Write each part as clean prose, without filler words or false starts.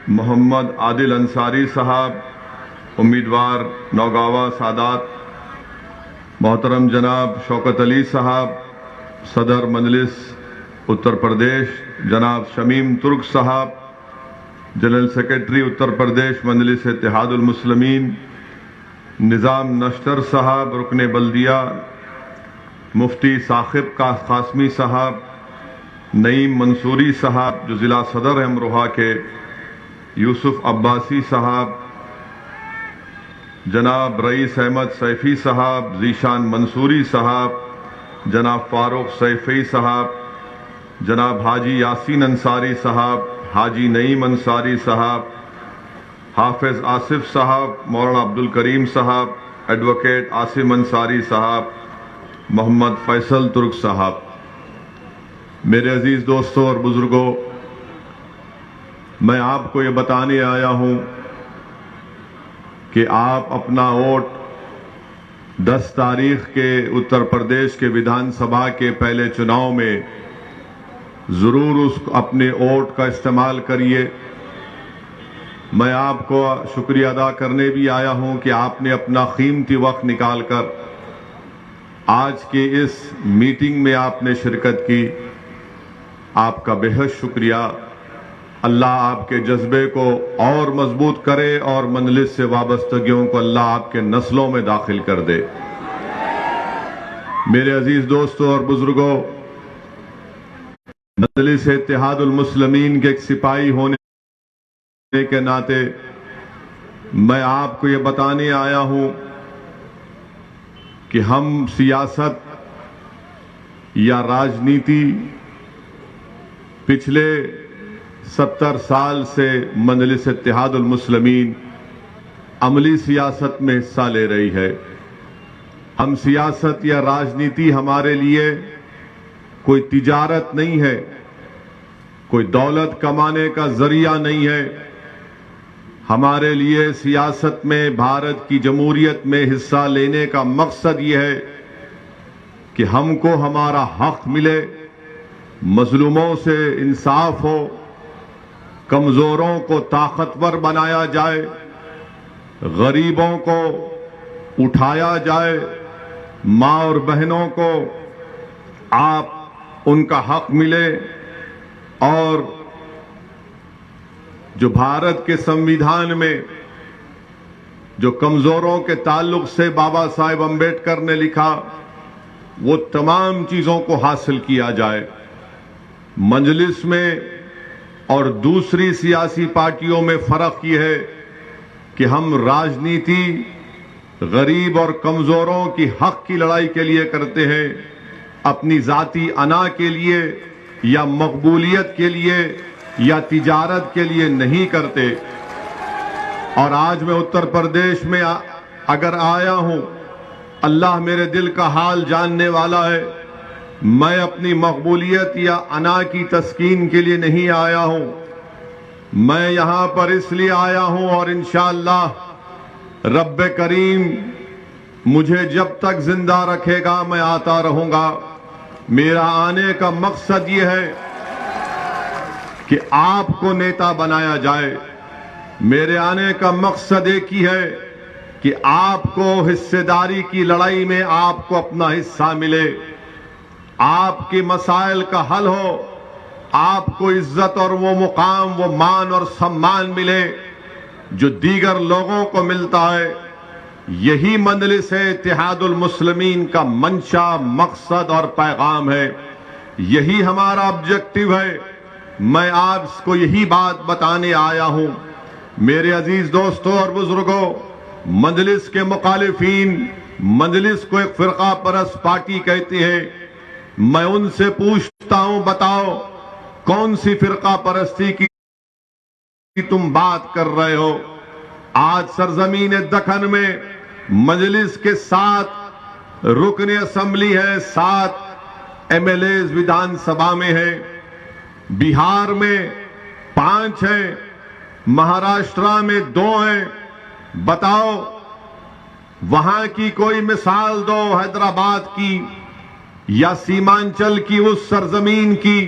मोहम्मद आदिल अंसारी साहब, उम्मीदवार नौगावा सादात, मोहतरम जनाब शौकत अली साहब, सदर मजलिस उत्तर प्रदेश जनाब शमीम तुर्क साहब, जनरल सेक्रेटरी उत्तर प्रदेश मजलिस इत्तेहादुल मुस्लिमीन निज़ाम नश्तर साहब, रुकने बल्दिया मुफ्ती साकिब कासमी साहब, नईम मंसूरी साहब जो ज़िला सदर हैं अमरोहा के, यूसुफ अब्बासी साहब, जनाब रईस अहमद सैफ़ी साहब, ज़ीशान मंसूरी साहब, जनाब फ़ारूक सैफ़ी साहब, जनाब हाजी यासीन अंसारी साहब, हाजी नईम अंसारी साहब, हाफिज़ आसिफ साहब, मौलाना अब्दुल करीम साहब, एडवोकेट आसिम अंसारी साहब, मोहम्मद फैसल तुर्क साहब। मेरे अजीज़ दोस्तों और बुज़ुर्गों, मैं आपको ये बताने आया हूँ कि आप अपना वोट 10 तारीख के उत्तर प्रदेश के विधानसभा के पहले चुनाव में ज़रूर अपने वोट का इस्तेमाल करिए। मैं आपको शुक्रिया अदा करने भी आया हूं कि आपने अपना कीमती वक्त निकालकर आज के इस मीटिंग में आपने शिरकत की। आपका बेहद शुक्रिया। अल्लाह आपके जज्बे को और मजबूत करे और मजलिस से वाबस्तगियों को अल्लाह आपके नस्लों में दाखिल कर दे। मेरे अजीज दोस्तों और बुजुर्गों, मजलिस इत्तेहादुल मुस्लिमीन के एक सिपाही होने के नाते मैं आपको ये बताने आया हूं कि हम सियासत या राजनीति पिछले 70 साल से मजलिस इत्तेहादुल मुस्लिमीन अमली सियासत में हिस्सा ले रही है। हम सियासत या राजनीति हमारे लिए कोई तिजारत नहीं है, कोई दौलत कमाने का जरिया नहीं है। हमारे लिए सियासत में, भारत की जमहूरियत में हिस्सा लेने का मकसद ये है कि हमको हमारा हक मिले, मजलूमों से इंसाफ हो, कमजोरों को ताकतवर बनाया जाए, गरीबों को उठाया जाए, मां और बहनों को आप उनका हक मिले। और जो भारत के संविधान में जो कमजोरों के ताल्लुक से बाबा साहेब अम्बेडकर ने लिखा, वो तमाम चीजों को हासिल किया जाए। मजलिस में और दूसरी सियासी पार्टियों में फर्क यह है कि हम राजनीति गरीब और कमजोरों की हक की लड़ाई के लिए करते हैं, अपनी जाती अना के लिए या मकबूलियत के लिए या तिजारत के लिए नहीं करते। और आज मैं उत्तर प्रदेश में अगर आया हूं, अल्लाह मेरे दिल का हाल जानने वाला है। मैं अपनी मकबूलियत या अना की तस्कीन के लिए नहीं आया हूं, मैं यहां पर इसलिए आया हूं और इंशाअल्लाह रब्बे करीम मुझे जब तक जिंदा रखेगा मैं आता रहूंगा। मेरा आने का मकसद ये है कि आपको नेता बनाया जाए। मेरे आने का मकसद एक ही है कि आपको हिस्सेदारी की लड़ाई में आपको अपना हिस्सा मिले, आपके मसाइल का हल हो, आपको इज्जत और वो मुकाम, वो मान और सम्मान मिले जो दीगर लोगों को मिलता है। यही मजलिस इत्तेहादुल मुस्लिमीन का मंशा, मकसद और पैगाम है। यही हमारा ऑब्जेक्टिव है। मैं आपको यही बात बताने आया हूं। मेरे अजीज दोस्तों और बुजुर्गों, मजलिस के मुखालिफीन मजलिस को एक फिरका परस्त पार्टी कहती है। मैं उनसे पूछता हूं, बताओ कौन सी फिरका परस्ती की तुम बात कर रहे हो? आज सरजमीन दखन में मजलिस के 7 रुकन असेंबली है, 7 एमएलए विधानसभा में है, बिहार में 5 हैं, महाराष्ट्र में 2 हैं। बताओ वहां की कोई मिसाल दो, हैदराबाद की या सीमांचल की, उस सरजमीन की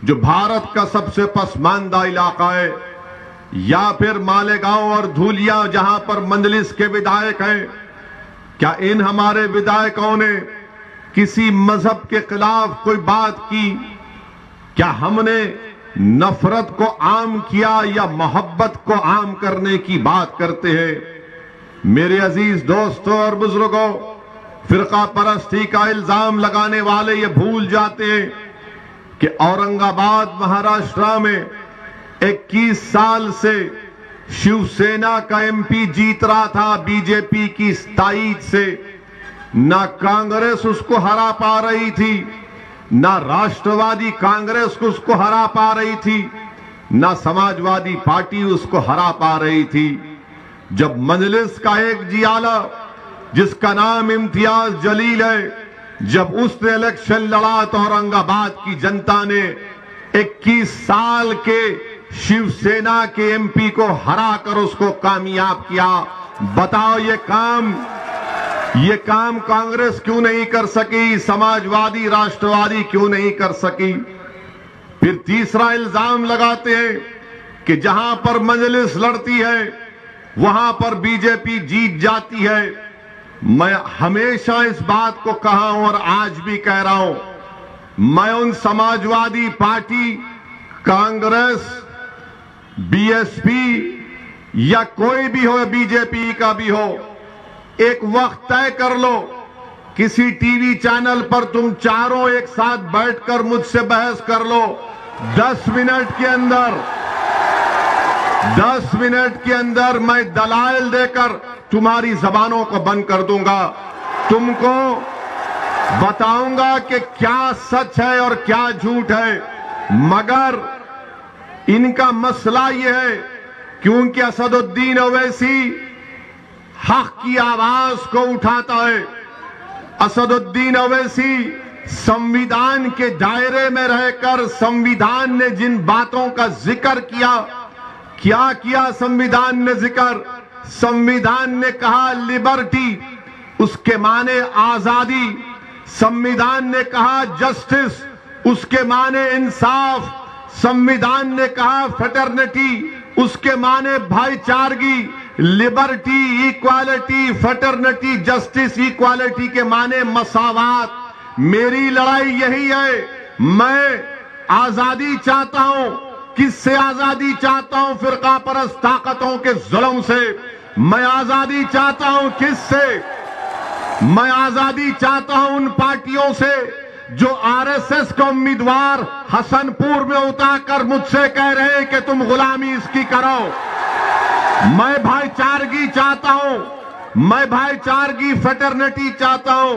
जो भारत का सबसे पसमानदा इलाका है। या फिर मालेगांव और धूलिया जहां पर मंजलिस के विधायक हैं, क्या इन हमारे विधायकों ने किसी मजहब के खिलाफ कोई बात की? क्या हमने नफरत को आम किया या मोहब्बत को आम करने की बात करते हैं? मेरे अजीज दोस्तों और बुजुर्गों, फिरका परस्ती का इल्जाम लगाने वाले ये भूल जाते हैं कि औरंगाबाद महाराष्ट्र में 21 साल से शिवसेना का एमपी जीत रहा था बीजेपी की ताईद से। ना कांग्रेस उसको हरा पा रही थी, ना राष्ट्रवादी कांग्रेस उसको हरा पा रही थी, ना समाजवादी पार्टी उसको हरा पा रही थी। जब मजलिस का एक जियाला जिसका नाम इम्तियाज जलील है, जब उसने इलेक्शन लड़ा तो औरंगाबाद की जनता ने 21 साल के शिवसेना के एमपी को हराकर उसको कामयाब किया। बताओ ये काम कांग्रेस क्यों नहीं कर सकी? समाजवादी राष्ट्रवादी क्यों नहीं कर सकी? फिर तीसरा इल्जाम लगाते हैं कि जहां पर मजलिस लड़ती है वहां पर बीजेपी जीत जाती है। मैं हमेशा इस बात को कहा हूं और आज भी कह रहा हूं, मैं उन समाजवादी पार्टी, कांग्रेस, बीएसपी या कोई भी हो, बीजेपी का भी हो, एक वक्त तय कर लो, किसी टीवी चैनल पर तुम चारों एक साथ बैठकर मुझसे बहस कर लो। 10 मिनट के अंदर मैं दलाइल देकर तुम्हारी जबानों को बंद कर दूंगा। तुमको बताऊंगा कि क्या सच है और क्या झूठ है। मगर इनका मसला यह है क्योंकि असदुद्दीन ओवैसी हक की आवाज को उठाता है। असदुद्दीन ओवैसी संविधान के दायरे में रहकर संविधान ने जिन बातों का जिक्र किया, क्या किया संविधान ने जिक्र? संविधान ने कहा लिबर्टी, उसके माने आजादी। संविधान ने कहा जस्टिस, उसके माने इंसाफ। संविधान ने कहा फ्रेटर्निटी, उसके माने भाईचारगी। Liberty, equality, fraternity, justice, equality के माने मसावात। मेरी लड़ाई यही है। मैं आजादी चाहता हूं। किससे आजादी चाहता हूं? फिरका परस्त ताकतों के जुल्म से। मैं आजादी चाहता हूं किससे? मैं आजादी चाहता हूं उन पार्टियों से जो आरएसएस का उम्मीदवार हसनपुर में उतारकर मुझसे कह रहे हैं कि तुम गुलामी इसकी करो। मैं भाईचारगी चाहता हूं, मैं भाईचारगी फ्रेटर्निटी चाहता हूं।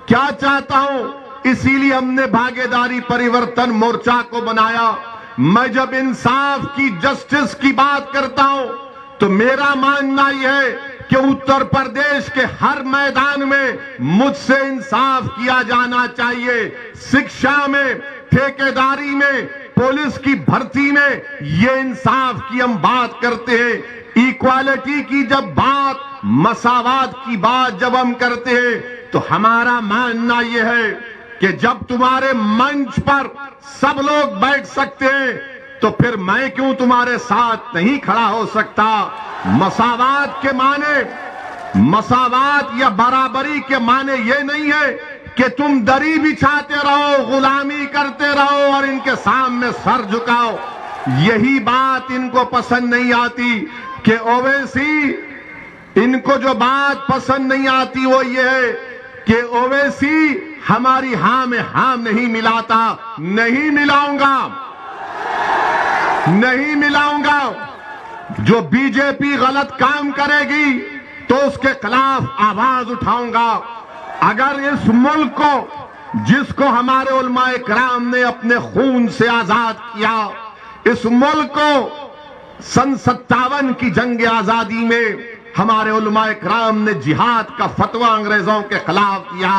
क्या चाहता हूं? इसीलिए हमने भागीदारी परिवर्तन मोर्चा को बनाया। मैं जब इंसाफ की, जस्टिस की बात करता हूं तो मेरा मानना यह है कि उत्तर प्रदेश के हर मैदान में मुझसे इंसाफ किया जाना चाहिए। शिक्षा में, ठेकेदारी में, पुलिस की भर्ती में ये इंसाफ की हम बात करते हैं। इक्वालिटी की जब बात, मसावात की बात जब हम करते हैं तो हमारा मानना यह है कि जब तुम्हारे मंच पर सब लोग बैठ सकते हैं तो फिर मैं क्यों तुम्हारे साथ नहीं खड़ा हो सकता? मसावात के माने, मसावात या बराबरी के माने ये नहीं है कि तुम दरी बिछाते रहो, गुलामी करते रहो और इनके सामने सर झुकाओ। यही बात इनको पसंद नहीं आती कि ओवैसी, इनको जो बात पसंद नहीं आती वो ये है कि ओवैसी हमारी हां में हां नहीं मिलाता। नहीं मिलाऊंगा, नहीं मिलाऊंगा। जो बीजेपी गलत काम करेगी तो उसके खिलाफ आवाज उठाऊंगा। अगर इस मुल्क को, जिसको हमारे उलमाए किराम ने अपने खून से आजाद किया, इस मुल्क को सन 57 की जंग आजादी में हमारे उलमाए किराम ने जिहाद का फतवा अंग्रेजों के खिलाफ दिया।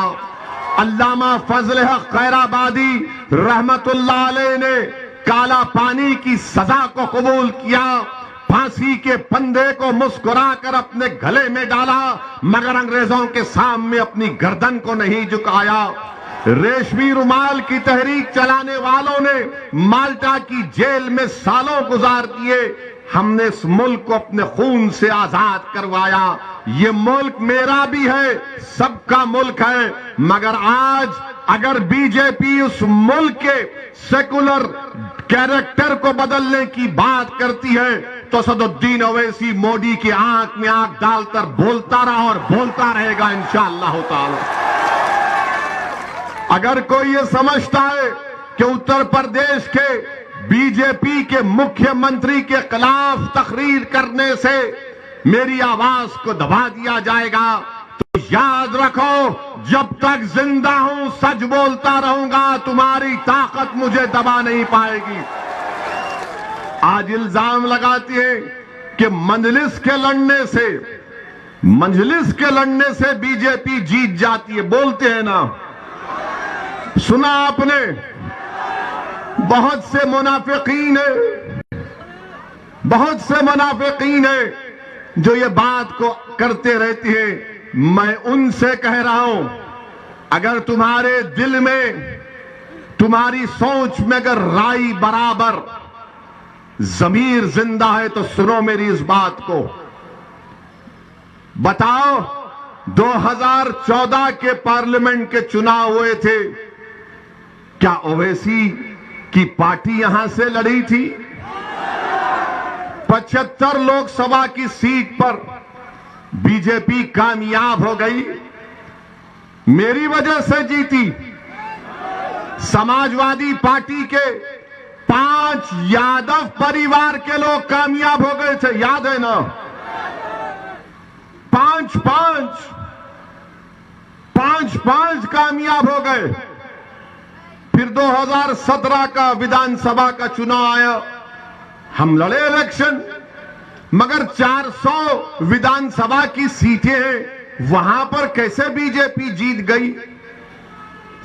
अल्लामा फजल हक खैराबादी रहमतुल्लाह अलैह ने काला पानी की सजा को कबूल किया, फांसी के फंदे को मुस्कुराकर अपने गले में डाला, मगर अंग्रेजों के सामने अपनी गर्दन को नहीं झुकाया। रेशमी रुमाल की तहरीक चलाने वालों ने माल्टा की जेल में सालों गुजार दिए। हमने इस मुल्क को अपने खून से आजाद करवाया। ये मुल्क मेरा भी है, सबका मुल्क है, मगर आज अगर बीजेपी उस मुल्क के सेकुलर कैरेक्टर को बदलने की बात करती है तो असदुद्दीन ओवैसी मोदी की आंख में आंख डालकर बोलता रहा और बोलता रहेगा इंशाअल्लाह ताला। अगर कोई ये समझता है कि उत्तर प्रदेश के बीजेपी के मुख्यमंत्री के खिलाफ तकरीर करने से मेरी आवाज को दबा दिया जाएगा, तो याद रखो, जब तक जिंदा हूं सच बोलता रहूंगा, तुम्हारी ताकत मुझे दबा नहीं पाएगी। आज इल्जाम लगाती है कि मजलिस के लड़ने से बीजेपी जीत जाती है। बोलते हैं ना, सुना आपने, बहुत से मुनाफिकीन है जो ये बात को करते रहती है। मैं उनसे कह रहा हूं, अगर तुम्हारे दिल में, तुम्हारी सोच में अगर राई बराबर, जमीर जिंदा है तो सुनो मेरी इस बात को। बताओ, 2014 के पार्लियामेंट के चुनाव हुए थे, क्या ओवैसी की पार्टी यहां से लड़ी थी? 75 लोकसभा की सीट पर बीजेपी कामयाब हो गई, मेरी वजह से जीती। समाजवादी पार्टी के 5 यादव परिवार के लोग कामयाब हो गए थे, याद है ना? 5 कामयाब हो गए। फिर 2017 का विधानसभा का चुनाव आया, हम लड़े इलेक्शन, मगर 400 विधानसभा की सीटें हैं, वहां पर कैसे बीजेपी जीत गई?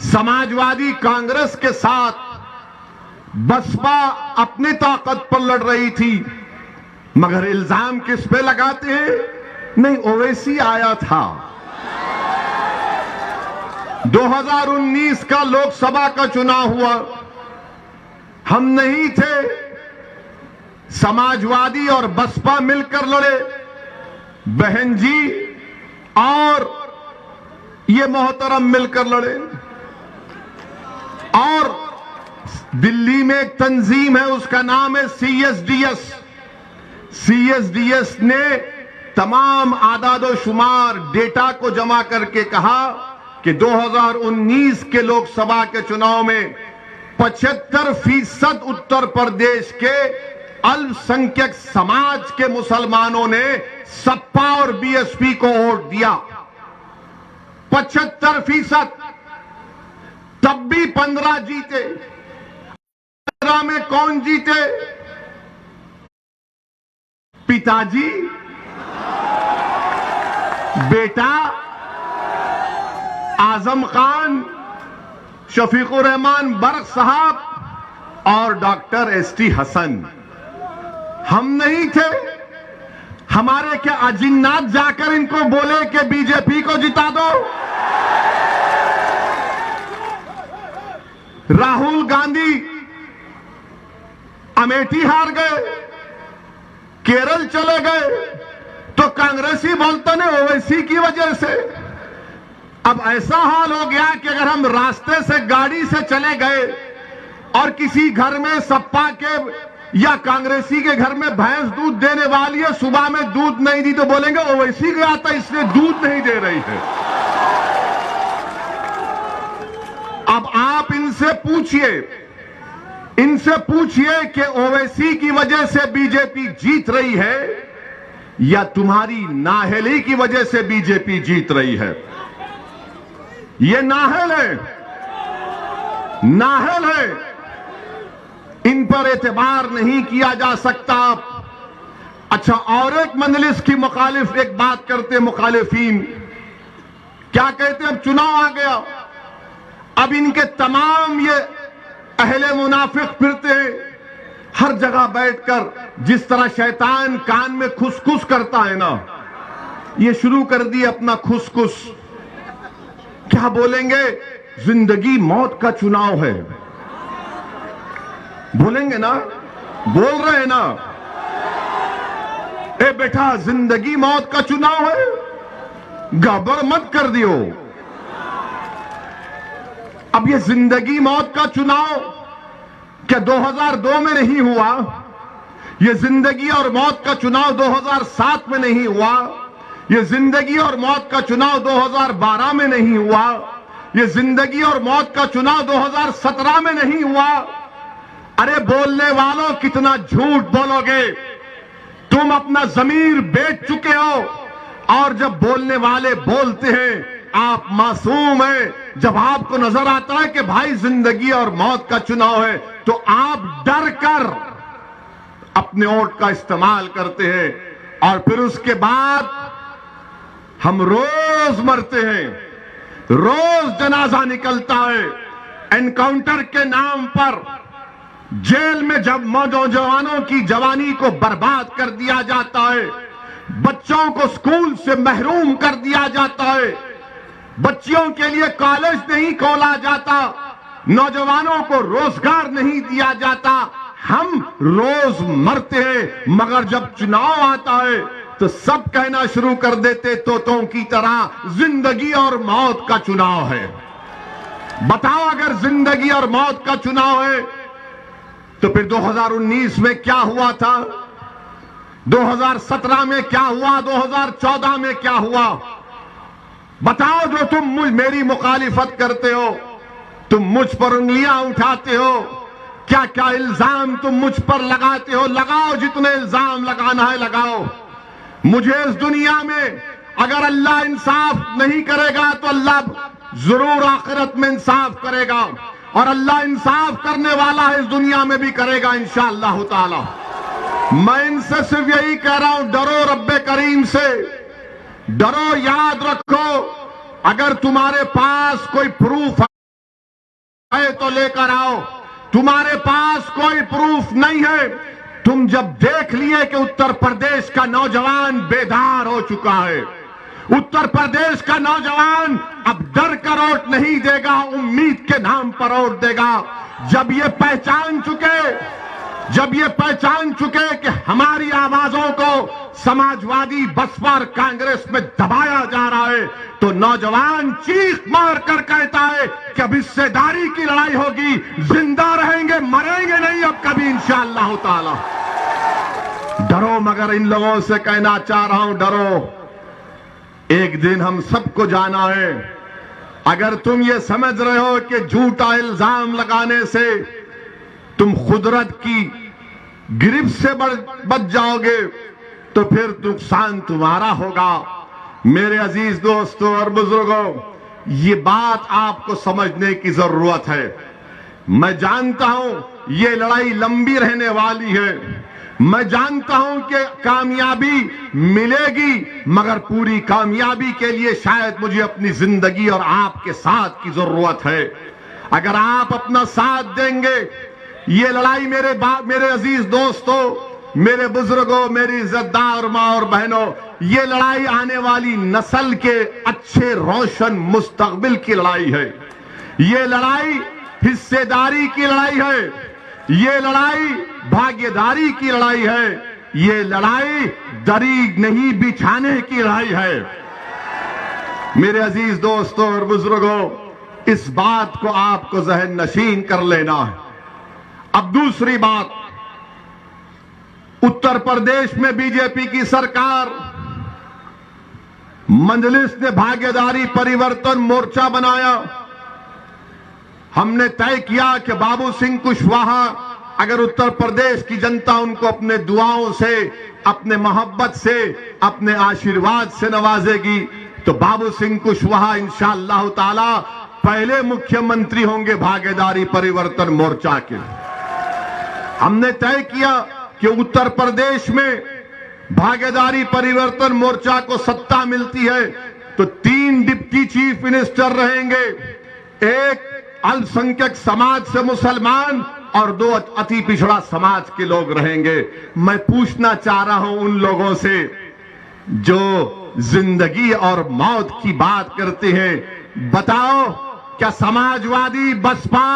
समाजवादी कांग्रेस के साथ बसपा अपनी ताकत पर लड़ रही थी, मगर इल्जाम किस पे लगाते हैं? नहीं, ओवैसी आया था। 2019 का लोकसभा का चुनाव हुआ, हम नहीं थे, समाजवादी और बसपा मिलकर लड़े, बहन जी और ये मोहतरम मिलकर लड़े। और दिल्ली में एक तंजीम है, उसका नाम है सीएसडीएस। सीएसडीएस ने तमाम आदादो शुमार डेटा को जमा करके कहा कि 2019 के लोकसभा के चुनाव में 75% उत्तर प्रदेश के अल्पसंख्यक समाज के मुसलमानों ने सपा और बीएसपी को वोट दिया। 75%। तब भी 15 जीते। 15 में कौन जीते? पिताजी, बेटा आजम खान, शफीकुर रहमान बर्क साहब और डॉक्टर एसटी हसन। हम नहीं थे। हमारे क्या अजिन्नात जाकर इनको बोले कि बीजेपी को जिता दो? राहुल गांधी अमेठी हार गए, केरल चले गए, तो कांग्रेसी बोलते ने ओवैसी की वजह से। अब ऐसा हाल हो गया कि अगर हम रास्ते से गाड़ी से चले गए और किसी घर में सपा के या कांग्रेसी के घर में भैंस दूध देने वाली है, सुबह में दूध नहीं दी, तो बोलेंगे ओवैसी गया था इसलिए दूध नहीं दे रही है। अब आप इनसे पूछिए कि ओवैसी की वजह से बीजेपी जीत रही है या तुम्हारी नाअहली की वजह से बीजेपी जीत रही है? ये नाअहल है, इन पर एतबार नहीं किया जा सकता। अच्छा, और एक मजलिस की मुखालिफ एक बात करते, मुखालिफीन क्या कहते हैं? अब चुनाव आ गया, अब इनके तमाम ये अहले मुनाफिक फिरते हैं, हर जगह बैठकर जिस तरह शैतान कान में खुसखुस करता है ना, ये शुरू कर दिए अपना खुसखुस। क्या बोलेंगे? जिंदगी मौत का चुनाव है, बोलेंगे ना? बोल रहे हैं ना? ए बेटा, जिंदगी मौत का चुनाव है, गड़बड़ मत कर दियो। अब ये जिंदगी मौत का चुनाव क्या 2002 में नहीं हुआ? ये जिंदगी और मौत का चुनाव 2007 में नहीं हुआ? ये जिंदगी और मौत का चुनाव 2012 में नहीं हुआ? ये जिंदगी और मौत का चुनाव 2017 में नहीं हुआ? अरे बोलने वालों, कितना झूठ बोलोगे? तुम अपना ज़मीर बेच चुके हो। और जब बोलने वाले बोलते हैं, आप मासूम हैं। जब आपको नजर आता है कि भाई जिंदगी और मौत का चुनाव है, तो आप डर कर अपने वोट का इस्तेमाल करते हैं। और फिर उसके बाद हम रोज मरते हैं, रोज जनाजा निकलता है। एनकाउंटर के नाम पर जेल में जब नौजवानों की जवानी को बर्बाद कर दिया जाता है, बच्चों को स्कूल से महरूम कर दिया जाता है, बच्चियों के लिए कॉलेज नहीं खोला जाता, नौजवानों को रोजगार नहीं दिया जाता। हम रोज मरते हैं, मगर जब चुनाव आता है तो सब कहना शुरू कर देते तोतों की तरह, जिंदगी और मौत का चुनाव है। बताओ, अगर जिंदगी और मौत का चुनाव है तो फिर 2019 में क्या हुआ था? 2017 में क्या हुआ? 2014 में क्या हुआ? बताओ। जो तुम मेरी मुखालिफत करते हो, तुम मुझ पर उंगलियां उठाते हो, क्या क्या इल्जाम तुम मुझ पर लगाते हो? लगाओ, जितने इल्जाम लगाना है लगाओ। मुझे इस दुनिया में अगर अल्लाह इंसाफ नहीं करेगा तो अल्लाह जरूर आखिरत में इंसाफ करेगा, और अल्लाह इंसाफ करने वाला है, इस दुनिया में भी करेगा इंशाअल्लाह ताला। मैं इनसे सिर्फ यही कह रहा हूं, डरो रब्बे करीम से, डरो। याद रखो, अगर तुम्हारे पास कोई प्रूफ है तो लेकर आओ, तुम्हारे पास कोई प्रूफ नहीं है। तुम जब देख लिए कि उत्तर प्रदेश का नौजवान बेदार हो चुका है, उत्तर प्रदेश का नौजवान अब डर कर वोट नहीं देगा, उम्मीद के नाम पर वोट देगा। जब ये पहचान चुके कि हमारी आवाजों को समाजवादी, बसपा और कांग्रेस में दबाया जा रहा है, तो नौजवान चीख मार कर कहता है कि अब हिस्सेदारी की लड़ाई होगी, जिंदा रहेंगे, मरेंगे नहीं अब कभी इंशाअल्लाह ताला। डरो, मगर इन लोगों से कहना चाह रहा हूं, डरो। एक दिन हम सबको जाना है। अगर तुम ये समझ रहे हो कि झूठा इल्जाम लगाने से तुम खुदरत की गिरफ्त से बच जाओगे, तो फिर नुकसान तुम्हारा होगा। मेरे अजीज दोस्तों और बुजुर्गों, ये बात आपको समझने की जरूरत है। मैं जानता हूं ये लड़ाई लंबी रहने वाली है, मैं जानता हूं कि कामयाबी मिलेगी, मगर पूरी कामयाबी के लिए शायद मुझे अपनी जिंदगी और आपके साथ की जरूरत है। अगर आप अपना साथ देंगे, ये लड़ाई मेरे अजीज दोस्तों, मेरे बुजुर्गों, मेरी इज्जतदार मां और बहनों, ये लड़ाई आने वाली नस्ल के अच्छे रोशन मुस्तकबिल की लड़ाई है। ये लड़ाई हिस्सेदारी की लड़ाई है, ये लड़ाई भागीदारी की लड़ाई है, ये लड़ाई दरी नहीं बिछाने की लड़ाई है। मेरे अजीज दोस्तों और बुजुर्गों, इस बात को आपको जहन नशीन कर लेना है। अब दूसरी बात, उत्तर प्रदेश में बीजेपी की सरकार, मजलिस ने भागीदारी परिवर्तन मोर्चा बनाया। हमने तय किया कि बाबू सिंह कुशवाहा, अगर उत्तर प्रदेश की जनता उनको अपने दुआओं से, अपने मोहब्बत से, अपने आशीर्वाद से नवाजेगी, तो बाबू सिंह कुशवाहा इंशाअल्लाह ताला पहले मुख्यमंत्री होंगे भागीदारी परिवर्तन मोर्चा के। हमने तय किया कि उत्तर प्रदेश में भागीदारी परिवर्तन मोर्चा को सत्ता मिलती है तो 3 डिप्टी चीफ मिनिस्टर रहेंगे, एक अल्पसंख्यक समाज से मुसलमान और 2 अति पिछड़ा समाज के लोग रहेंगे। मैं पूछना चाह रहा हूं उन लोगों से जो जिंदगी और मौत की बात करते हैं, बताओ क्या समाजवादी, बसपा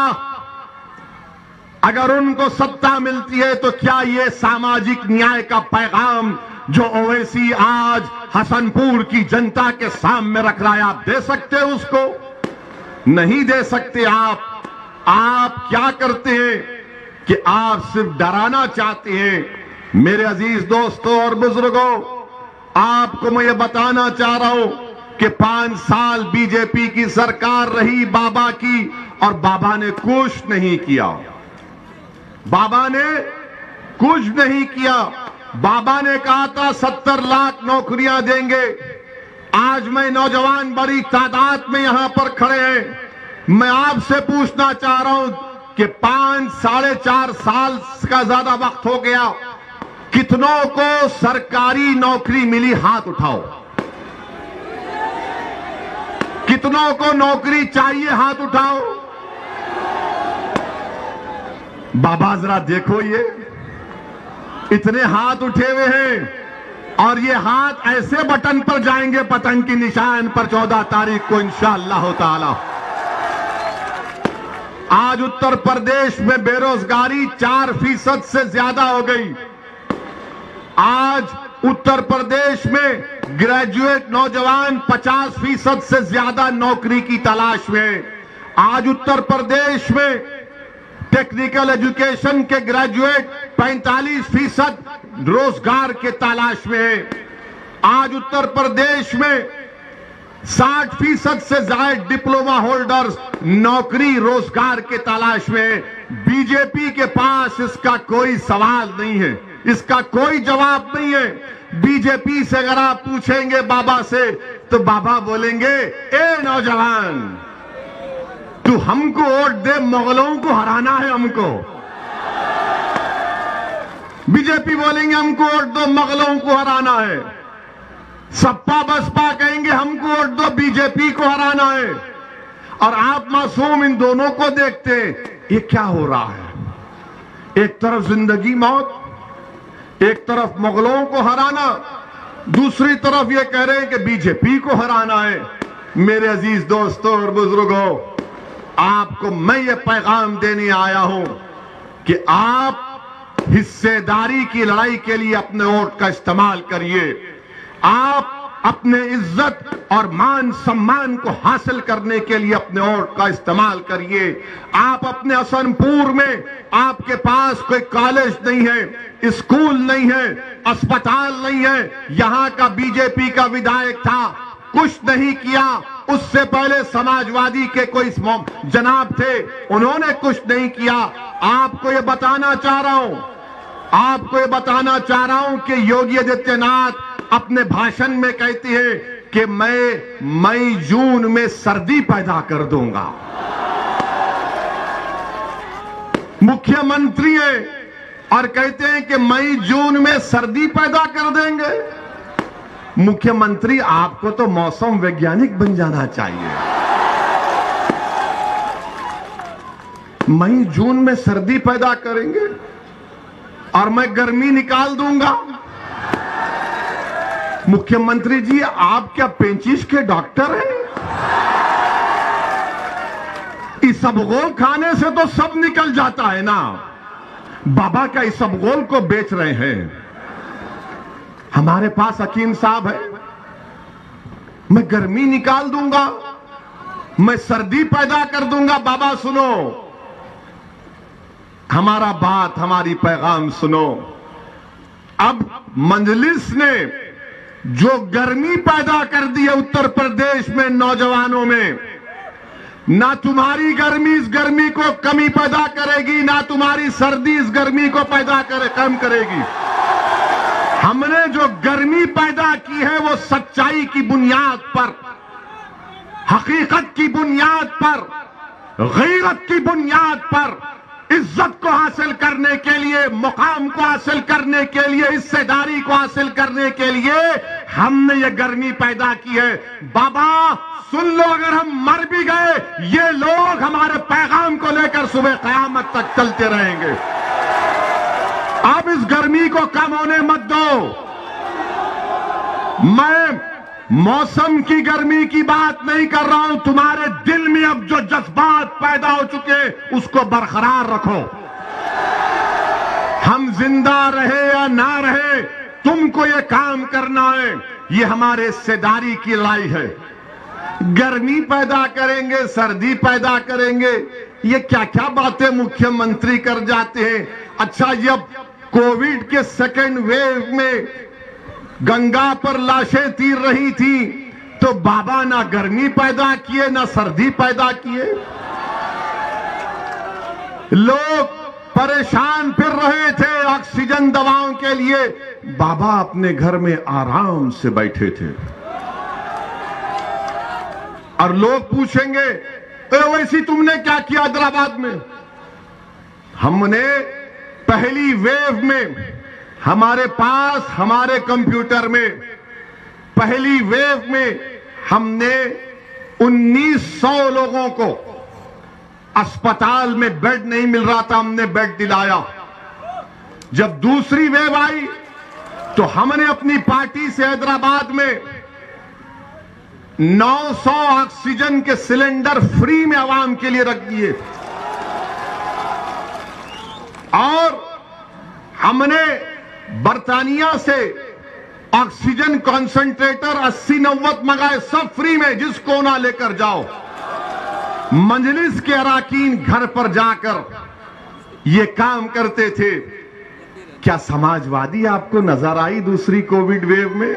अगर उनको सत्ता मिलती है तो क्या ये सामाजिक न्याय का पैगाम जो ओवैसी आज हसनपुर की जनता के सामने रख रहा है, आप दे सकते हैं उसको? नहीं दे सकते। आप क्या करते हैं कि आप सिर्फ डराना चाहते हैं। मेरे अजीज दोस्तों और बुजुर्गों, आपको मैं ये बताना चाह रहा हूं कि 5 साल बीजेपी की सरकार रही बाबा की, और बाबा ने कुछ नहीं किया। बाबा ने कुछ नहीं किया। बाबा ने कहा था 70 लाख नौकरियां देंगे। आज मैं नौजवान बड़ी तादाद में यहां पर खड़े हैं। मैं आपसे पूछना चाह रहा हूं कि 5-4.5 साल का ज्यादा वक्त हो गया, कितनों को सरकारी नौकरी मिली? हाथ उठाओ। कितनों को नौकरी चाहिए? हाथ उठाओ। बाबा जरा देखो, ये इतने हाथ उठे हुए हैं, और ये हाथ ऐसे बटन पर जाएंगे पतंग की निशान पर 14 तारीख को इंशाअल्लाह ताला। आज उत्तर प्रदेश में बेरोजगारी 4% से ज्यादा हो गई। आज उत्तर प्रदेश में ग्रेजुएट नौजवान 50% से ज्यादा नौकरी की तलाश में। आज उत्तर प्रदेश में टेक्निकल एजुकेशन के ग्रेजुएट 45% रोजगार के तलाश में है। आज उत्तर प्रदेश में 60% से ज्यादा डिप्लोमा होल्डर्स नौकरी रोजगार के तलाश में है। बीजेपी के पास इसका कोई सवाल नहीं है, इसका कोई जवाब नहीं है। बीजेपी से अगर आप पूछेंगे बाबा से, तो बाबा बोलेंगे, ए नौजवान, तू हमको वोट दे, मुगलों को हराना है हमको। बीजेपी बोलेंगे हमको वोट दो, मुगलों को हराना है। सपा बसपा कहेंगे हमको वोट दो, बीजेपी को हराना है। और आप मासूम इन दोनों को देखते हैं, ये क्या हो रहा है? एक तरफ जिंदगी मौत, एक तरफ मुगलों को हराना, दूसरी तरफ ये कह रहे हैं कि बीजेपी को हराना है। मेरे अजीज दोस्तों और बुजुर्गों, आपको मैं ये पैगाम देने आया हूं कि आप हिस्सेदारी की लड़ाई के लिए अपने वोट का इस्तेमाल करिए। आप अपने इज्जत और मान सम्मान को हासिल करने के लिए अपने वोट का इस्तेमाल करिए। आप अपने हसनपुर में, आपके पास कोई कॉलेज नहीं है, स्कूल नहीं है, अस्पताल नहीं है। यहां का बीजेपी का विधायक था, कुछ नहीं किया। उससे पहले समाजवादी के कोई जनाब थे, उन्होंने कुछ नहीं किया। आपको ये बताना चाह रहा हूं, आपको ये बताना चाह रहा हूं कि योगी आदित्यनाथ अपने भाषण में कहते हैं कि मैं मई जून में सर्दी पैदा कर दूंगा। मुख्यमंत्री है और कहते हैं कि मई जून में सर्दी पैदा कर देंगे। मुख्यमंत्री, आपको तो मौसम वैज्ञानिक बन जाना चाहिए। मई जून में सर्दी पैदा करेंगे और मैं गर्मी निकाल दूंगा। मुख्यमंत्री जी, आप क्या पेंचिश के डॉक्टर हैं? इसबगोल खाने से तो सब निकल जाता है ना। बाबा का इसबगोल को बेच रहे हैं। हमारे पास हकीम साहब है, मैं गर्मी निकाल दूंगा, मैं सर्दी पैदा कर दूंगा। बाबा सुनो, हमारा बात, हमारी पैगाम सुनो। अब मजलिस ने जो गर्मी पैदा कर दी है उत्तर प्रदेश में नौजवानों में, ना तुम्हारी गर्मी इस गर्मी को कमी पैदा करेगी, ना तुम्हारी सर्दी इस गर्मी को कम करेगी। हमने जो गर्मी पैदा की है वो सच्चाई की बुनियाद पर, हकीकत की बुनियाद पर, गैरत की बुनियाद पर, इज्जत को हासिल करने के लिए, मुकाम को हासिल करने के लिए, हिस्सेदारी को हासिल करने के लिए हमने ये गर्मी पैदा की है। बाबा सुन लो, अगर हम मर भी गए, ये लोग हमारे पैगाम को लेकर सुबह क़यामत तक चलते रहेंगे। आप इस गर्मी को कम होने मत दो। मैं मौसम की गर्मी की बात नहीं कर रहा हूं। तुम्हारे दिल में अब जो जज्बात पैदा हो चुके उसको बरकरार रखो। हम जिंदा रहे या ना रहे, तुमको ये काम करना है। ये हमारे हिस्सेदारी की लड़ाई है। गर्मी पैदा करेंगे, सर्दी पैदा करेंगे, ये क्या क्या बातें मुख्यमंत्री कर जाते हैं। अच्छा, जब कोविड के सेकेंड वेव में गंगा पर लाशें तीर रही थी तो बाबा ना गर्मी पैदा किए ना सर्दी पैदा किए। लोग परेशान फिर रहे थे ऑक्सीजन दवाओं के लिए, बाबा अपने घर में आराम से बैठे थे। और लोग पूछेंगे, वैसी तुमने क्या किया हैदराबाद में? हमने पहली वेव में हमारे पास, हमारे कंप्यूटर में पहली वेव में हमने 1900 लोगों को, अस्पताल में बेड नहीं मिल रहा था, हमने बेड दिलाया। जब दूसरी वेव आई तो हमने अपनी पार्टी से हैदराबाद में 900 ऑक्सीजन के सिलेंडर फ्री में आवाम के लिए रख दिए। और हमने बर्तानिया से ऑक्सीजन कॉन्सेंट्रेटर 80-90 मंगाए, सब फ्री में, जिसको ना लेकर जाओ। मजलिस के अराकीन घर पर जाकर ये काम करते थे। क्या समाजवादी आपको नजर आई दूसरी कोविड वेव में?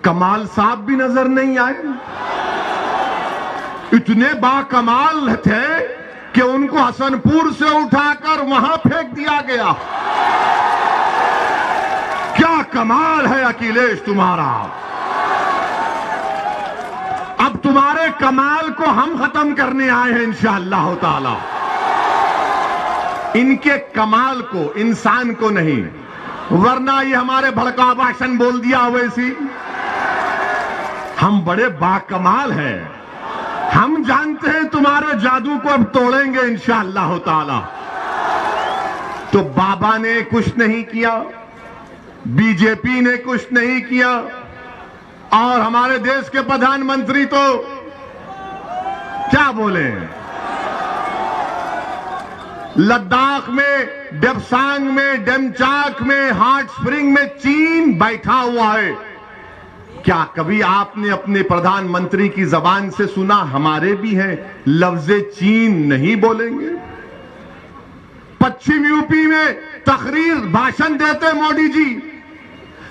कमाल साहब भी नजर नहीं आए। इतने बाकमाल थे कि उनको हसनपुर से उठाकर वहां फेंक दिया गया। क्या कमाल है अखिलेश तुम्हारा। अब तुम्हारे कमाल को हम खत्म करने आए हैं इंशाअल्लाह ताला। इनके कमाल को, इंसान को नहीं, वरना ये हमारे भड़काऊ भाषण बोल दिया वैसी। हम बड़े बाकमाल हैं। हम जानते हैं तुम्हारे जादू को अब तोड़ेंगे इंशाअल्लाह ताला। तो बाबा ने कुछ नहीं किया, बीजेपी ने कुछ नहीं किया, और हमारे देश के प्रधानमंत्री तो क्या बोले। लद्दाख में, डेप्सांग में, डेमचाक में, हॉट स्प्रिंग में चीन बैठा हुआ है। क्या कभी आपने अपने प्रधानमंत्री की जबान से सुना, हमारे भी हैं, लफ्ज चीन नहीं बोलेंगे? पश्चिम यूपी में तकरीर, भाषण देते मोदी जी,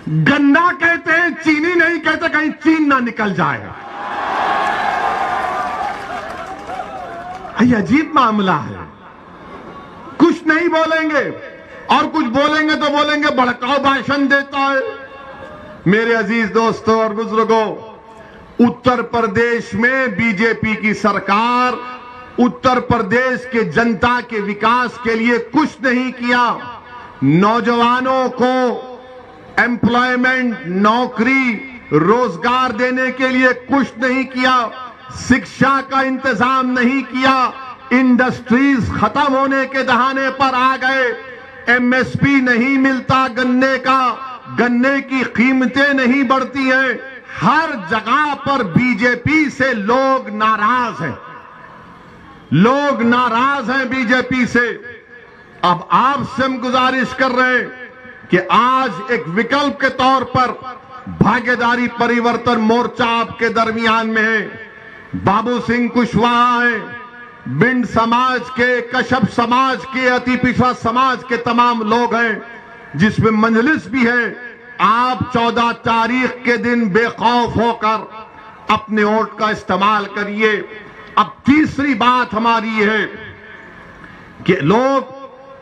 गन्ना कहते हैं, चीनी नहीं कहते, कहीं चीन ना निकल जाए। ये अजीब मामला है। कुछ नहीं बोलेंगे, और कुछ बोलेंगे तो बोलेंगे भड़काऊ भाषण देता है। मेरे अजीज दोस्तों और बुजुर्गों, उत्तर प्रदेश में बीजेपी की सरकार उत्तर प्रदेश के जनता के विकास के लिए कुछ नहीं किया। नौजवानों को एम्प्लॉयमेंट, नौकरी, रोजगार देने के लिए कुछ नहीं किया। शिक्षा का इंतजाम नहीं किया। इंडस्ट्रीज खत्म होने के दहाने पर आ गए। एमएसपी नहीं मिलता गन्ने का, गन्ने की कीमतें नहीं बढ़ती हैं। हर जगह पर बीजेपी से लोग नाराज हैं। लोग नाराज हैं बीजेपी से। अब आपसे हम गुजारिश कर रहे हैं कि आज एक विकल्प के तौर पर भागीदारी परिवर्तन मोर्चा आपके दरमियान में है। बाबू सिंह कुशवाहा हैं, बिंड समाज के, कश्यप समाज के, अति पिछड़ा समाज के तमाम लोग हैं, जिसमें मंजलिस भी है। आप 14 तारीख के दिन बेखौफ होकर अपने वोट का इस्तेमाल करिए। अब तीसरी बात हमारी है कि लोग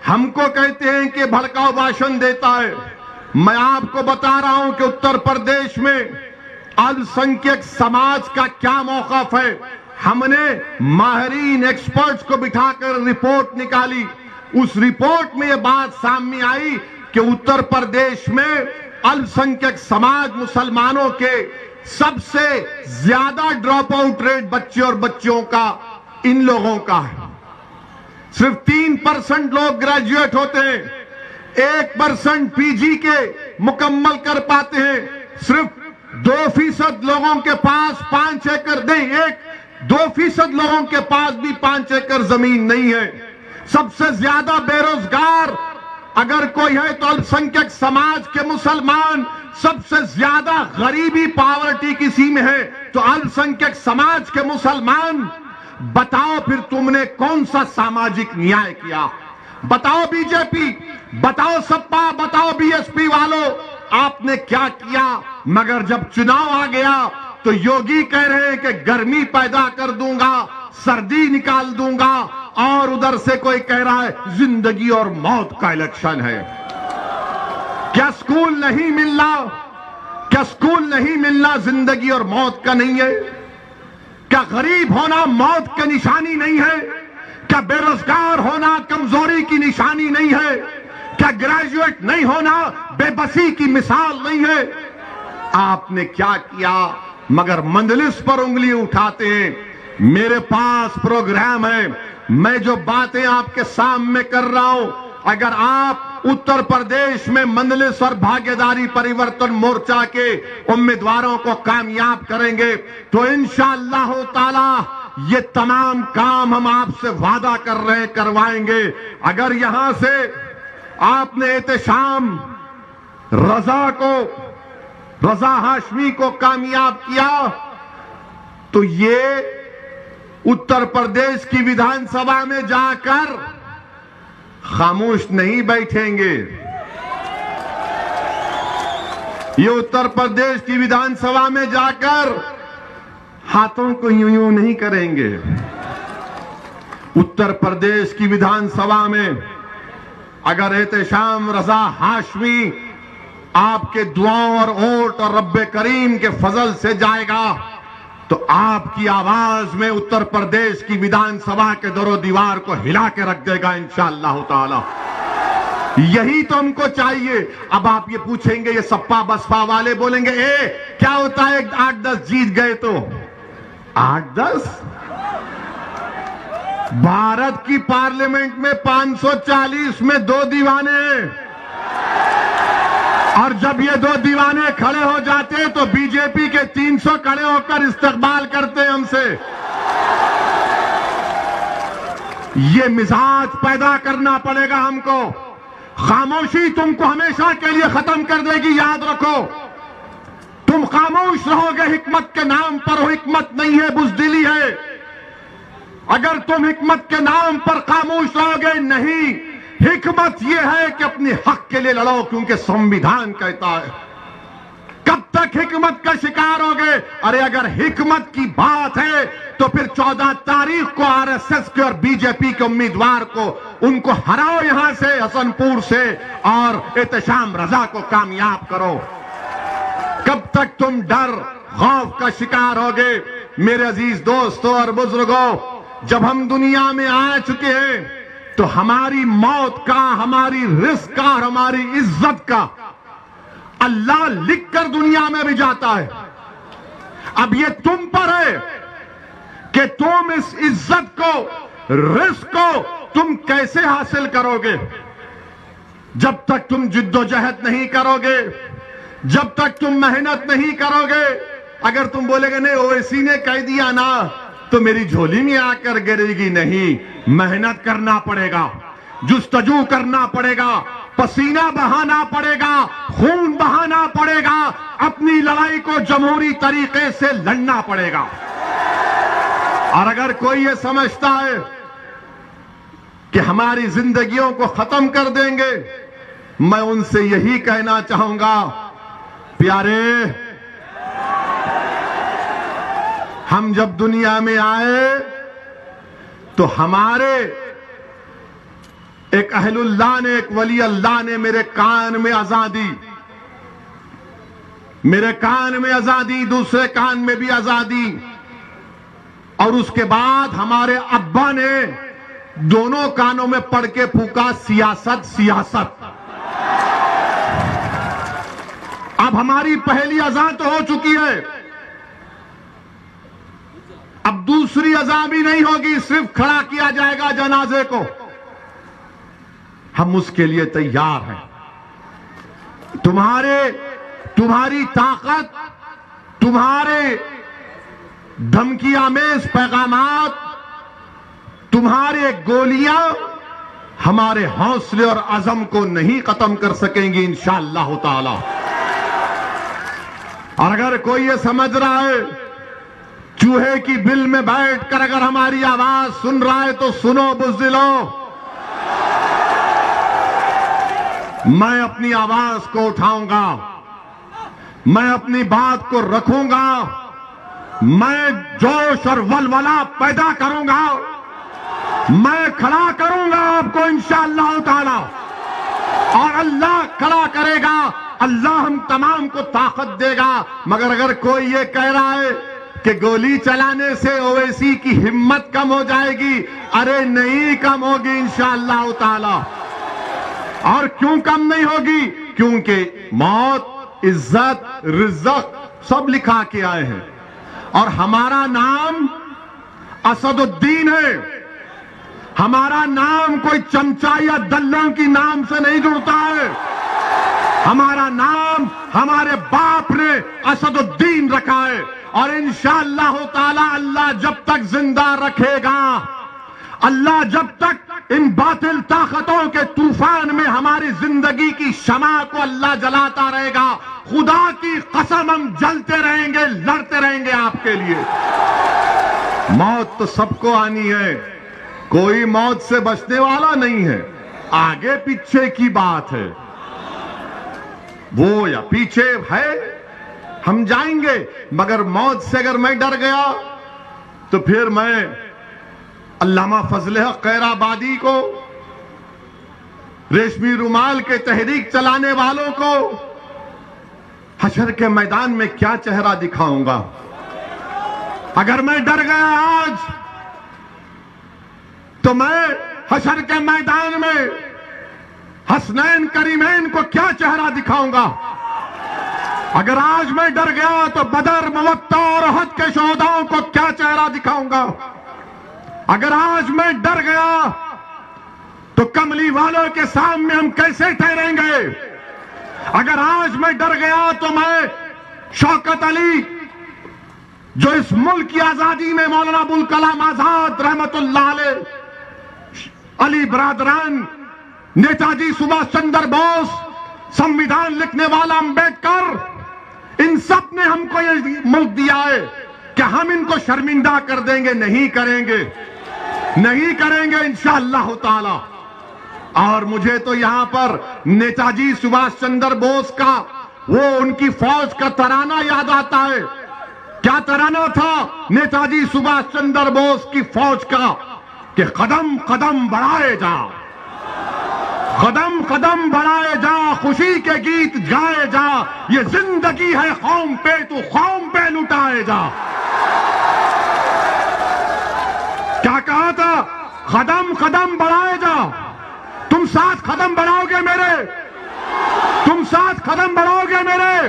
हमको कहते हैं कि भड़काऊ भाषण देता है। मैं आपको बता रहा हूं कि उत्तर प्रदेश में अल्पसंख्यक समाज का क्या मौकफ है। हमने माहिरीन एक्सपर्ट्स को बिठाकर रिपोर्ट निकाली। उस रिपोर्ट में यह बात सामने आई कि उत्तर प्रदेश में अल्पसंख्यक समाज, मुसलमानों के सबसे ज्यादा ड्रॉप आउट रेट बच्चे और बच्चियों का इन लोगों का है। सिर्फ 3% लोग ग्रेजुएट होते हैं, 1% पीजी के मुकम्मल कर पाते हैं। सिर्फ 2% लोगों के पास 5 एकड़ नहीं, 2% लोगों के पास भी 5 एकड़ जमीन नहीं है। सबसे ज्यादा बेरोजगार अगर कोई है तो अल्पसंख्यक समाज के मुसलमान, सबसे ज्यादा गरीबी पावर्टी किसी में है तो अल्पसंख्यक समाज के मुसलमान। बताओ फिर तुमने कौन सा सामाजिक न्याय किया? बताओ बीजेपी, बताओ सपा, बताओ बीएसपी वालों, आपने क्या किया? मगर जब चुनाव आ गया तो योगी कह रहे हैं कि गर्मी पैदा कर दूंगा, सर्दी निकाल दूंगा, और उधर से कोई कह रहा है जिंदगी और मौत का इलेक्शन है। क्या स्कूल नहीं मिलना, क्या स्कूल नहीं मिलना जिंदगी और मौत का नहीं है? क्या गरीब होना मौत की निशानी नहीं है? क्या बेरोजगार होना कमजोरी की निशानी नहीं है? क्या ग्रेजुएट नहीं होना बेबसी की मिसाल नहीं है? आपने क्या किया? मगर मंजलिस पर उंगली उठाते हैं। मेरे पास प्रोग्राम है, मैं जो बातें आपके सामने कर रहा हूं, अगर आप उत्तर प्रदेश में मंजलिस और भागीदारी परिवर्तन मोर्चा के उम्मीदवारों को कामयाब करेंगे तो इंशाअल्लाह ताला ये तमाम काम हम आपसे वादा कर रहे हैं, करवाएंगे। अगर यहां से आपने एहतशाम रजा हाशमी को कामयाब किया तो ये उत्तर प्रदेश की विधानसभा में जाकर खामोश नहीं बैठेंगे। ये उत्तर प्रदेश की विधानसभा में जाकर हाथों को यूं यूं नहीं करेंगे। उत्तर प्रदेश की विधानसभा में अगर एहतशाम रजा हाशमी आपके दुआओं और वोट और रब्बे करीम के फजल से जाएगा तो आपकी आवाज में उत्तर प्रदेश की विधानसभा के दरो दीवार को हिला के रख देगा इंशाअल्लाह ताला। यही तो हमको चाहिए। अब आप ये पूछेंगे, ये सपा बसपा वाले बोलेंगे क्या होता है 8-10 जीत गए तो? 8-10? भारत की पार्लियामेंट में 540 में 2 दीवाने हैं, और जब ये 2 दीवाने खड़े हो जाते हैं तो बीजेपी के 300 खड़े होकर इस्तकबाल करते हैं हमसे। ये मिजाज पैदा करना पड़ेगा हमको। खामोशी तुमको हमेशा के लिए खत्म कर देगी, याद रखो। तुम खामोश रहोगे हिकमत के नाम पर, वो हिकमत नहीं है, बुज़दिली है। अगर तुम हिकमत के नाम पर खामोश रहोगे, नहीं, हिकमत यह है कि अपने हक के लिए लड़ो, क्योंकि संविधान कहता है। कब तक हिकमत का शिकार होगे? अरे अगर हिकमत की बात है तो फिर 14 तारीख को आरएसएस के और बीजेपी के उम्मीदवार को उनको हराओ यहां से, हसनपुर से, और एहतशाम रजा को कामयाब करो। कब तक तुम डर खौफ का शिकार होगे? मेरे अजीज दोस्तों और बुजुर्गों, जब हम दुनिया में आ चुके हैं तो हमारी मौत का, हमारी रिस्क का और हमारी इज्जत का अल्लाह लिखकर दुनिया में भी जाता है। अब ये तुम पर है कि तुम इस इज्जत को, रिस्क को तुम कैसे हासिल करोगे। जब तक तुम जिद्दोजहद नहीं करोगे, जब तक तुम मेहनत नहीं करोगे, अगर तुम बोलेगे नहीं ओवैसी ने कह दिया ना तो मेरी झोली में आकर गिरेगी, नहीं, मेहनत करना पड़ेगा, जुस्तजू करना पड़ेगा, पसीना बहाना पड़ेगा, खून बहाना पड़ेगा, अपनी लड़ाई को जमहूरी तरीके से लड़ना पड़ेगा। और अगर कोई ये समझता है कि हमारी जिंदगियों को खत्म कर देंगे, मैं उनसे यही कहना चाहूंगा, प्यारे, हम जब दुनिया में आए तो हमारे एक अहलुल्लाह ने, एक वली अल्लाह ने मेरे कान में अज़ान दी, मेरे कान में अज़ान दी, दूसरे कान में भी अज़ान दी, और उसके बाद हमारे अब्बा ने दोनों कानों में पढ़ के फूका, सियासत सियासत। अब हमारी पहली अज़ान तो हो चुकी है, अब दूसरी अज़ान भी नहीं होगी, सिर्फ खड़ा किया जाएगा जनाजे को। हम उसके लिए तैयार हैं। तुम्हारी ताकत, तुम्हारे धमकी आमेज पैगामात, तुम्हारे गोलियां हमारे हौसले और अज़म को नहीं खत्म कर सकेंगी इंशाअल्लाह ताला। और अगर कोई ये समझ रहा है चूहे की बिल में बैठकर अगर हमारी आवाज सुन रहा है तो सुनो बुज़दिलों, मैं अपनी आवाज को उठाऊंगा, मैं अपनी बात को रखूंगा, मैं जोश और वलवला पैदा करूंगा, मैं खड़ा करूंगा आपको इंशाअल्लाह ताला। और अल्लाह खड़ा करेगा, अल्लाह हम तमाम को ताकत देगा। मगर अगर कोई ये कह रहा है कि गोली चलाने से ओवैसी की हिम्मत कम हो जाएगी, अरे नहीं कम होगी इंशाअल्लाह ताला। और क्यों कम नहीं होगी? क्योंकि मौत, इज्जत, रिज़्क़ सब लिखा के आए हैं और हमारा नाम असदुद्दीन है। हमारा नाम कोई चमचा या दल्लों की नाम से नहीं जुड़ता है। हमारा नाम हमारे बाप ने असदुद्दीन रखा है और इंशाअल्लाह ताला अल्लाह जब तक जिंदा रखेगा, अल्लाह जब तक इन बातिल ताकतों के तूफान में हमारी जिंदगी की शमा को अल्लाह जलाता रहेगा, खुदा की कसम हम जलते रहेंगे, लड़ते रहेंगे आपके लिए। मौत तो सबको आनी है, कोई मौत से बचने वाला नहीं है। आगे पीछे की बात है, वो या पीछे है, हम जाएंगे। मगर मौत से अगर मैं डर गया तो फिर मैं अल्लामा फजल हक खैराबादी को, रेशमी रुमाल के तहरीक चलाने वालों को हशर के मैदान में क्या चेहरा दिखाऊंगा? अगर मैं डर गया आज तो मैं हशर के मैदान में हसनैन करीमैन को क्या चेहरा दिखाऊंगा? अगर आज मैं डर गया तो बदर, मुवत्ता और अहद के शोहदाओं को क्या चेहरा दिखाऊंगा? अगर आज मैं डर गया तो कमली वालों के सामने हम कैसे ठहरेंगे? अगर आज मैं डर गया तो मैं शौकत अली, जो इस मुल्क की आजादी में मौलाना अबुल कलाम आजाद रहमतुल्लाह अलैह, अली बरादरान, नेताजी सुभाष चंद्र बोस, संविधान लिखने वाला अंबेडकर, इन सब ने हमको ये मुल्क दिया है कि हम इनको शर्मिंदा कर देंगे? नहीं करेंगे, नहीं करेंगे इंशाअल्लाह ताला। और मुझे तो यहां पर नेताजी सुभाष चंद्र बोस का वो उनकी फौज का तराना याद आता है। क्या तराना था नेताजी सुभाष चंद्र बोस की फौज का? कि कदम कदम बढ़ाए जा, कदम कदम बढ़ाए जा, खुशी के गीत गाए जा, ये जिंदगी है कौम पे, तू कौम पे लुटाए जा। क्या कहा था? कदम कदम बढ़ाए जा। तुम 7 कदम बढ़ाओगे मेरे, तुम 7 कदम बढ़ाओगे मेरे,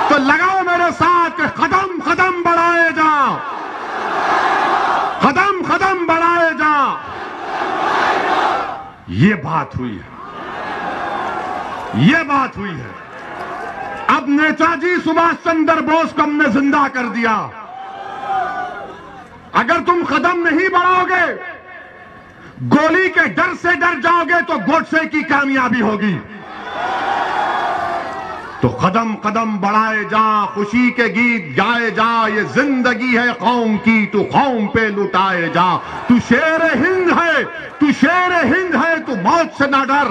तो लगाओ मेरे साथ कदम कदम बढ़ाए जा, कदम कदम बढ़ाए जा। ये बात हुई है, ये बात हुई है। अब नेताजी सुभाष चंद्र बोस को हमने जिंदा कर दिया। अगर तुम कदम नहीं बढ़ाओगे, गोली के डर से डर जाओगे तो गोडसे की कामयाबी होगी। तो कदम कदम बढ़ाए जा, खुशी के गीत गाए जा, ये जिंदगी है कौम की, तू कौम पे लुटाए जा। तू शेर हिंद है, तू शेर हिंद है, तू मौत से ना डर,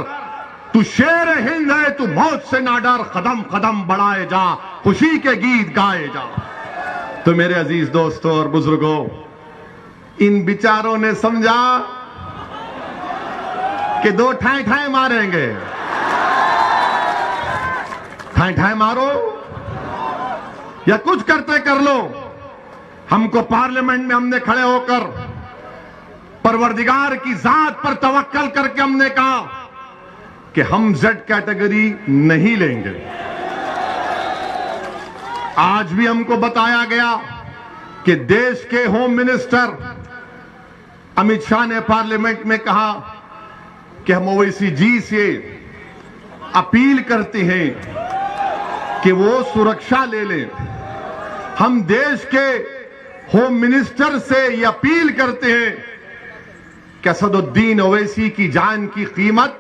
तू शेर हिंद है, तू मौत से ना डर, कदम कदम बढ़ाए जा, खुशी के गीत गाए जा। तो मेरे अजीज दोस्तों और बुजुर्गों, इन बिचारों ने समझा कि 2 ठाए ठाए मारेंगे। ठाए ठाए मारो या कुछ करते कर लो। हमको पार्लियामेंट में हमने खड़े होकर परवरदिगार की जात पर तवक्कल करके हमने कहा कि हम जेड कैटेगरी नहीं लेंगे। आज भी हमको बताया गया कि देश के होम मिनिस्टर अमित शाह ने पार्लियामेंट में कहा कि हम ओवैसी जी से अपील करते हैं कि वो सुरक्षा ले लें। हम देश के होम मिनिस्टर से ये अपील करते हैं कि असदुद्दीन ओवैसी की जान की कीमत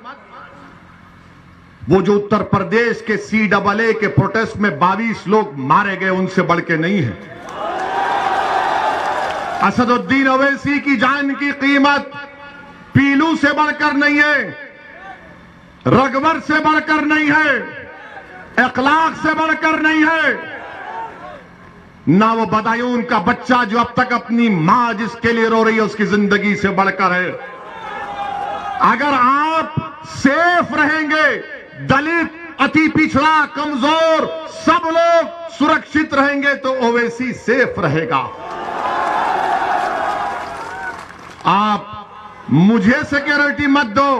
वो जो उत्तर प्रदेश के CAA के प्रोटेस्ट में 22 लोग मारे गए उनसे बढ़ के नहीं है। असदुद्दीन ओवैसी की जान की कीमत पीलू से बढ़कर नहीं है, रगवर से बढ़कर नहीं है, अखलाक से बढ़कर नहीं है, ना वो बदायूं का बच्चा जो अब तक अपनी मां जिसके लिए रो रही है उसकी जिंदगी से बढ़कर है। अगर आप सेफ रहेंगे, दलित, अति पिछड़ा, कमजोर सब लोग सुरक्षित रहेंगे तो ओवैसी सेफ रहेगा। आप मुझे सिक्योरिटी मत दो।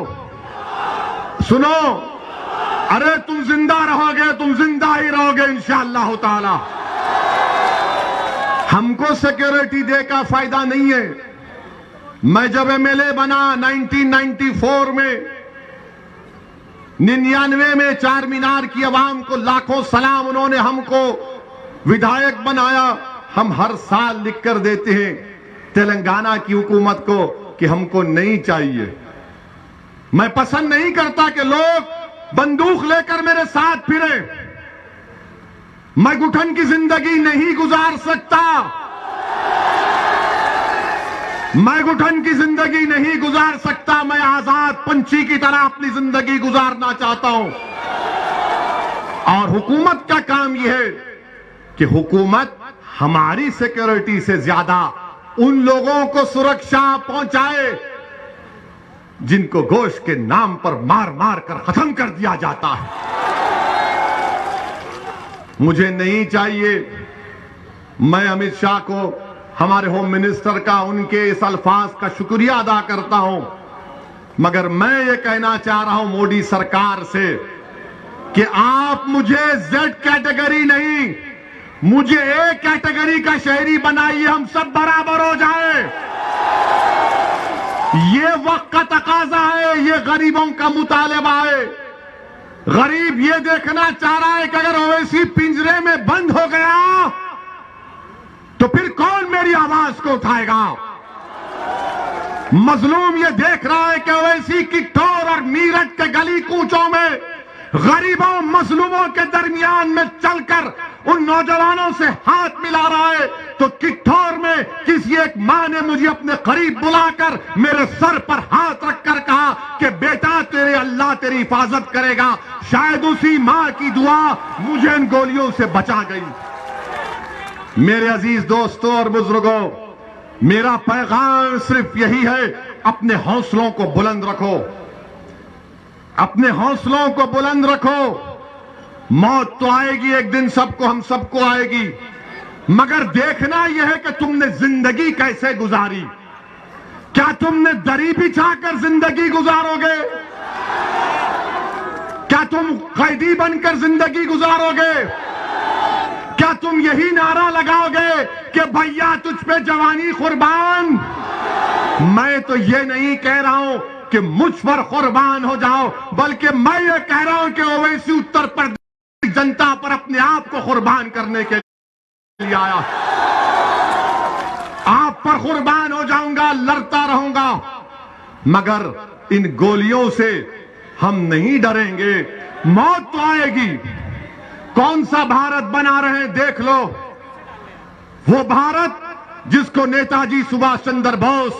सुनो, अरे तुम जिंदा रहोगे, तुम जिंदा ही रहोगे इंशाअल्लाह ताला। हमको सिक्योरिटी दे का फायदा नहीं है। मैं जब MLA बना 1994 में, 99 में चार मीनार की आवाम को लाखों सलाम, उन्होंने हमको विधायक बनाया। हम हर साल लिख कर देते हैं तेलंगाना की हुकूमत को कि हमको नहीं चाहिए। मैं पसंद नहीं करता कि लोग बंदूक लेकर मेरे साथ फिरे। मैं घुटन की जिंदगी नहीं गुजार सकता। मैं घुटन की जिंदगी नहीं गुजार सकता। मैं आजाद पंछी की तरह अपनी जिंदगी गुजारना चाहता हूं। और हुकूमत का काम यह है कि हुकूमत हमारी सिक्योरिटी से ज्यादा उन लोगों को सुरक्षा पहुंचाए जिनको गोश्त के नाम पर मार मार कर खत्म कर दिया जाता है। मुझे नहीं चाहिए। मैं अमित शाह को, हमारे होम मिनिस्टर का, उनके इस अल्फाज का शुक्रिया अदा करता हूं, मगर मैं ये कहना चाह रहा हूं मोदी सरकार से कि आप मुझे Z कैटेगरी नहीं, मुझे A कैटेगरी का शहरी बनाइए, हम सब बराबर हो जाए। ये वक्त का तकाजा है, ये गरीबों का मुतालबा है। गरीब ये देखना चाह रहा है कि अगर ओवैसी पिंजरे में बंद हो गया तो फिर कौन मेरी आवाज को उठाएगा। मजलूम ये देख रहा है कि ओवैसी की ठोर और मीरठ के गली कूचों में गरीबों मजलूमों के दरमियान में चलकर उन नौजवानों से हाथ मिला रहा है, तो किठौर में किसी एक मां ने मुझे अपने करीब बुलाकर मेरे सर पर हाथ रखकर कहा कि बेटा तेरे अल्लाह तेरी हिफाजत करेगा। शायद उसी मां की दुआ मुझे इन गोलियों से बचा गई। मेरे अजीज दोस्तों और बुजुर्गों, मेरा पैगाम सिर्फ यही है, अपने हौसलों को बुलंद रखो, अपने हौसलों को बुलंद रखो। मौत तो आएगी एक दिन, सबको, हम सबको आएगी, मगर देखना यह है कि तुमने जिंदगी कैसे गुजारी। क्या तुमने दरी बिछाकर जिंदगी गुजारोगे? क्या तुम कैदी बनकर जिंदगी गुजारोगे? क्या तुम यही नारा लगाओगे कि भैया तुझ पे जवानी कुर्बान? मैं तो ये नहीं कह रहा हूं कि मुझ पर कुर्बान हो जाओ, बल्कि मैं ये कह रहा हूं कि ओवैसी उत्तर प्रदेश जनता पर अपने आप को कुर्बान करने के लिए आया। आप पर कुर्बान हो जाऊंगा, लड़ता रहूंगा, मगर इन गोलियों से हम नहीं डरेंगे। मौत तो आएगी। कौन सा भारत बना रहे हैं देख लो, वो भारत जिसको नेताजी सुभाष चंद्र बोस,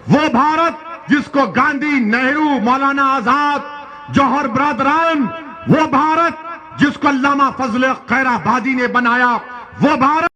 वो भारत जिसको गांधी, नेहरू, मौलाना आजाद, जौहर बरदरान, वो भारत जिसको अल्लामा फजल खैराबादी ने बनाया, वो भारत